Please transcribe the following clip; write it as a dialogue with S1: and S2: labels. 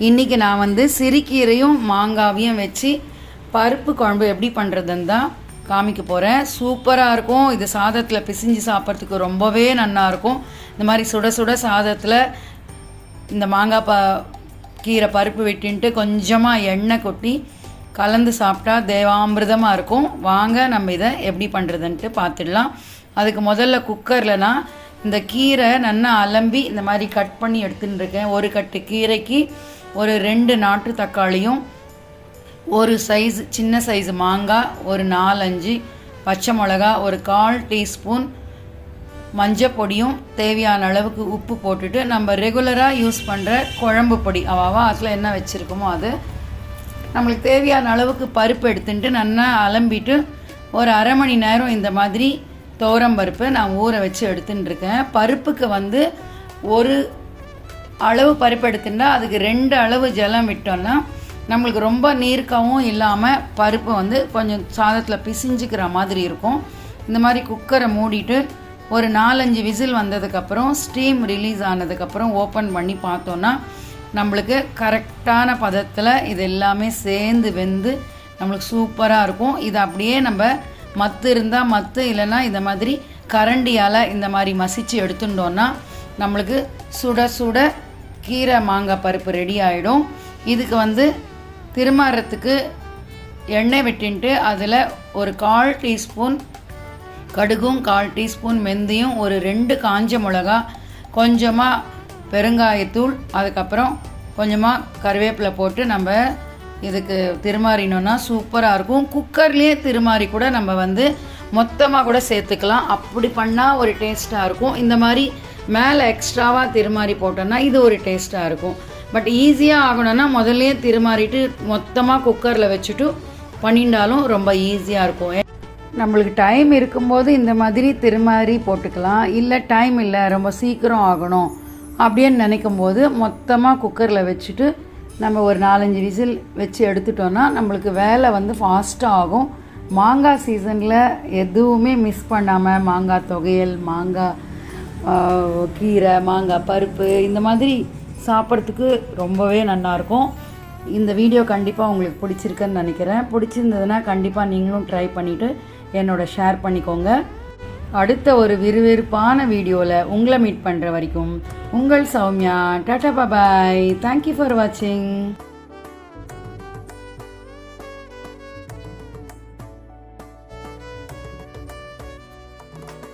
S1: இன்றைக்கி நான் வந்து சிறுகீரையும் மாங்காவையும் வச்சு பருப்பு குழம்பு எப்படி பண்ணுறதுன்னு தான் காமிக்க போகிறேன். சூப்பராக இருக்கும். இது சாதத்தில் பிசிஞ்சு சாப்பிட்றதுக்கு ரொம்பவே நல்லாயிருக்கும். இந்த மாதிரி சுட சுட சாதத்தில் இந்த மாங்காய் கீரை பருப்பு வெட்டின்ட்டு கொஞ்சமாக எண்ணெய் கொட்டி கலந்து சாப்பிட்டா தேவாமிர்தமாக இருக்கும். வாங்க நம்ம இதை எப்படி பண்ணுறதுன்ட்டு பார்த்துடலாம். அதுக்கு முதல்ல குக்கரில் நான் இந்த கீரை நல்லா அலம்பி இந்த மாதிரி கட் பண்ணி எடுத்துன்னு இருக்கேன். ஒரு கட்டு கீரைக்கு ஒரு 2 நாட்டு தக்காளியும், ஒரு சைஸ் சின்ன சைஸ் மாங்காய், ஒரு 4-5 பச்சை மிளகா, ஒரு 1/4 டீஸ்பூன் மஞ்சள் பொடியும், தேவையான அளவுக்கு உப்பு போட்டுட்டு நம்ம ரெகுலராக யூஸ் பண்ணுற குழம்பு பொடி அதில் என்ன வச்சுருக்கோமோ அது நம்மளுக்கு தேவையான அளவுக்கு பருப்பு எடுத்துட்டு நல்லா அலம்பிட்டு ஒரு அரை மணி நேரம் இந்த மாதிரி துவரம் பருப்பு நான் ஊற வச்சு எடுத்துன்னு இருக்கேன். பருப்புக்கு வந்து ஒரு அளவு பருப்பு எடுத்துட்டா அதுக்கு 2 அளவு ஜலம் விட்டோன்னா நம்மளுக்கு ரொம்ப நீர்க்கவும் இல்லாமல் பருப்பு வந்து கொஞ்சம் சாதத்தில் பிசிஞ்சிக்கிற மாதிரி இருக்கும். இந்த மாதிரி குக்கரை மூடிட்டு ஒரு 4-5 விசில் வந்ததுக்கப்புறம் ஸ்டீம் ரிலீஸ் ஆனதுக்கப்புறம் ஓப்பன் பண்ணி பார்த்தோன்னா நம்மளுக்கு கரெக்டான பதத்தில் இது எல்லாமே சேர்ந்து வெந்து நம்மளுக்கு சூப்பராக இருக்கும். இது அப்படியே நம்ம மத்து இருந்தால் மத்து, இல்லைன்னா இந்த மாதிரி கரண்டியால் இந்த மாதிரி மசிச்சு எடுத்துட்டோன்னா நம்மளுக்கு சுட சுட கீரை மாங்காய் பருப்பு ரெடி ஆகிடும். இதுக்கு வந்து திருமாறத்துக்கு எண்ணெய் விட்டுன்ட்டு அதில் ஒரு 1/4 டீஸ்பூன் கடுகும், 1/4 டீஸ்பூன் வெந்தயம், ஒரு 2 காஞ்ச மிளகா, கொஞ்சமாக பெருங்காயத்தூள், அதுக்கப்புறம் கொஞ்சமாக கருவேப்பிலை போட்டு நம்ம இதுக்கு திருமாறினோன்னா சூப்பராக இருக்கும். குக்கர்லேயே திருமாறி கூட நம்ம வந்து மொத்தமாக கூட சேர்த்துக்கலாம். அப்படி பண்ணால் ஒரு டேஸ்ட்டாக இருக்கும். இந்த மாதிரி மேலே எக்ஸ்ட்ராவாக திருமாறி போட்டோன்னா இது ஒரு டேஸ்ட்டாக இருக்கும். பட் ஈஸியாக ஆகணும்னா முதல்லையே திருமாறிட்டு மொத்தமாக குக்கரில் வச்சுட்டு பண்ணிட்டாலும் ரொம்ப ஈஸியாக இருக்கும். நம்மளுக்கு டைம் இருக்கும்போது இந்த மாதிரி திருமாறி போட்டுக்கலாம். இல்லை டைம் இல்லை ரொம்ப சீக்கிரம் ஆகணும் அப்படின்னு நினைக்கும் போது மொத்தமாக குக்கரில் வச்சுட்டு நம்ம ஒரு 4-5 விசில் வச்சு எடுத்துட்டோன்னா நம்மளுக்கு வேலை வந்து ஃபாஸ்ட்டாக ஆகும். மாங்காய் சீசனில் எதுவுமே மிஸ் பண்ணாமல் மாங்காய் துவையல், மாங்காய் கீரை, மாங்காய் பருப்பு இந்த மாதிரி சாப்பிட்றதுக்கு ரொம்பவே நல்லாயிருக்கும். இந்த வீடியோ கண்டிப்பாக உங்களுக்கு பிடிச்சிருக்குன்னு நினைக்கிறேன். பிடிச்சிருந்ததுன்னா கண்டிப்பாக நீங்களும் ட்ரை பண்ணிவிட்டு என்னோட ஷேர் பண்ணிக்கோங்க. அடுத்த ஒரு விறுவிறுப்பான வீடியோவில் உங்களை மீட் பண்ணுற வரைக்கும் உங்கள் சௌமியா. டாடா பாய். தேங்க்யூ ஃபார் வாட்சிங்.